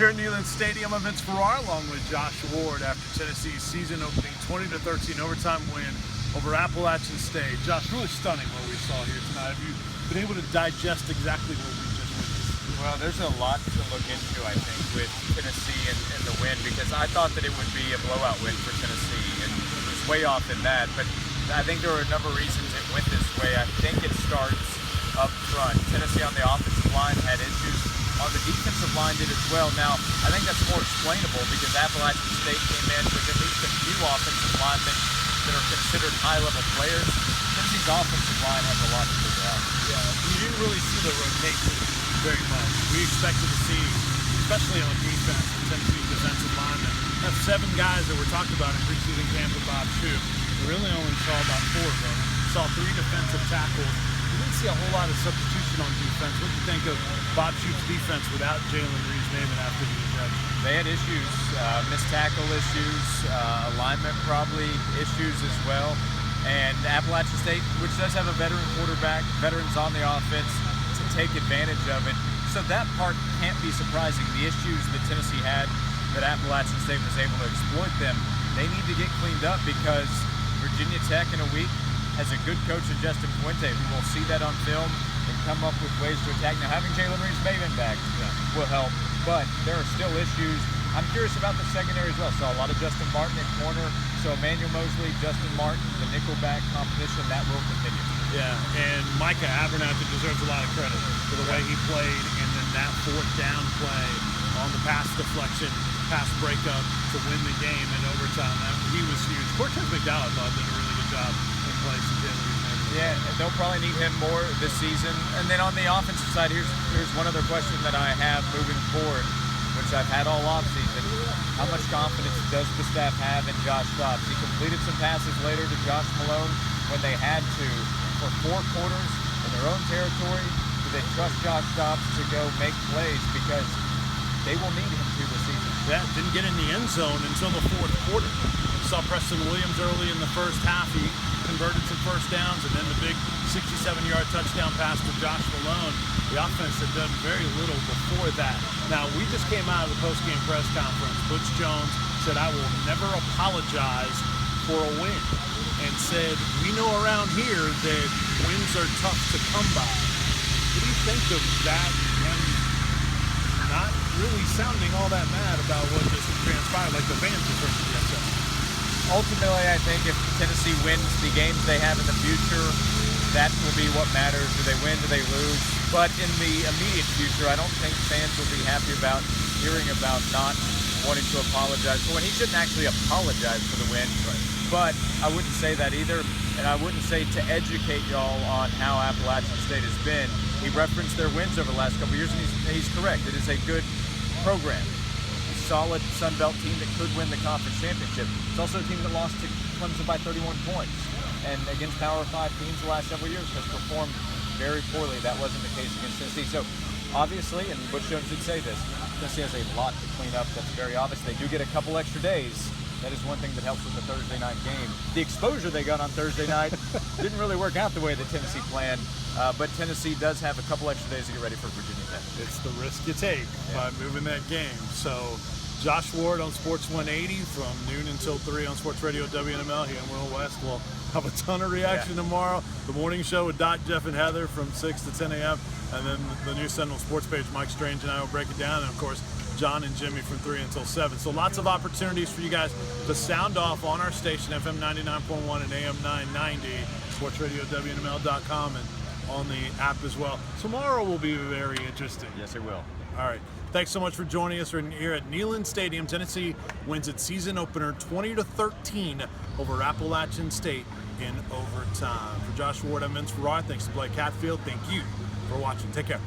Here at Neyland Stadium, I'm Vince Ferrara along with Josh Ward after Tennessee's season opening 20-13 overtime win over Appalachian State. Josh, really stunning what we saw here tonight. Have you been able to digest exactly what we just witnessed? Well, there's a lot to look into, I think, with Tennessee and the win, because I thought that it would be a blowout win for Tennessee, and it was way off in that. But I think there were a number of reasons it went this way. I think it starts up front. Tennessee on the offensive line had issues. On the defensive line did as well. Now, I think that's more explainable because Appalachian State came in with at least a few offensive linemen that are considered high-level players. Tennessee's offensive line has a lot to figure out. Yeah, you didn't really see the rotation very much. We expected to see, especially on defense, the Tennessee defensive linemen have 7 guys that were talked about in preseason camp with Bob Shoop. We really only saw about 4 of them. We saw 3 defensive tackles. We didn't see a whole lot of substitution on defense. What do you think of Bob Shoop's defense without Jalen Reeves-Maven after the ejection? They had issues, missed tackle issues, alignment probably issues as well. And Appalachian State, which does have a veteran quarterback, veterans on the offense to take advantage of it. So that part can't be surprising. The issues that Tennessee had, that Appalachian State was able to exploit them, they need to get cleaned up because Virginia Tech in a week has a good coach in Justin Fuente who will see that on film and come up with ways to attack. Now, having Jalen Reeves-Maven back will help, but there are still issues. I'm curious about the secondary as well. Saw a lot of Justin Martin at corner. So Emmanuel Mosley, Justin Martin, the nickelback competition, that will continue. Yeah, and Micah Abernathy deserves a lot of credit for the way he played, and then that 4th down play on the pass deflection, pass breakup to win the game in overtime. He was huge. Cortez McDowell, I thought, did a really good job in place of Jalen Reeves-Maven. Yeah, and they'll probably need him more this season. And then on the offensive side, here's one other question that I have moving forward, which I've had all offseason. How much confidence does the staff have in Josh Dobbs? He completed some passes later to Josh Malone when they had to. For 4 quarters in their own territory, do they trust Josh Dobbs to go make plays? Because they will need him to this season. Yeah, didn't get in the end zone until the 4th quarter. We saw Preston Williams early in the first half. He converted some first downs, and then the big 67-yard touchdown pass to Josh Malone. The offense had done very little before that. Now, we just came out of the post-game press conference. Butch Jones said, "I will never apologize for a win," and said, "We know around here that wins are tough to come by." What do you think of that? And not really sounding all that mad about what just transpired, like the fans have heard the XL. Ultimately, I think if Tennessee wins the games they have in the future, that will be what matters. Do they win? Do they lose? But in the immediate future, I don't think fans will be happy about hearing about not wanting to apologize for when he shouldn't actually apologize for the win. Right. But I wouldn't say that either, and I wouldn't say to educate y'all on how Appalachian State has been. He referenced their wins over the last couple of years, and he's correct. It is a good program. A solid Sun Belt team that could win the conference championship. It's also a team that lost to Clemson by 31 points. And against Power 5 teams the last several years has performed very poorly. That wasn't the case against Tennessee. So obviously, and Butch Jones did say this, Tennessee has a lot to clean up. That's very obvious. They do get a couple extra days. That is one thing that helps with the Thursday night game. The exposure they got on Thursday night didn't really work out the way that Tennessee planned, but Tennessee does have a couple extra days to get ready for Virginia Tech. It's the risk you take by moving that game. So Josh Ward on Sports 180 from noon until 3 on Sports Radio WNML here in World West. We'll have a ton of reaction tomorrow. The morning show with Doc, Jeff, and Heather from 6 to 10 a.m. And then the News Sentinel sports page, Mike Strange and I will break it down. And, of course, John and Jimmy from 3 until 7. So lots of opportunities for you guys to sound off on our station, FM 99.1 and AM 990, sportsradiowwnml.com, and on the app as well. Tomorrow will be very interesting. Yes, it will. All right. Thanks so much for joining us. We're here at Neyland Stadium. Tennessee wins its season opener 20-13 over Appalachian State in overtime. For Josh Ward, I'm Vince Ferrara. Thanks to Blake Hatfield. Thank you for watching. Take care.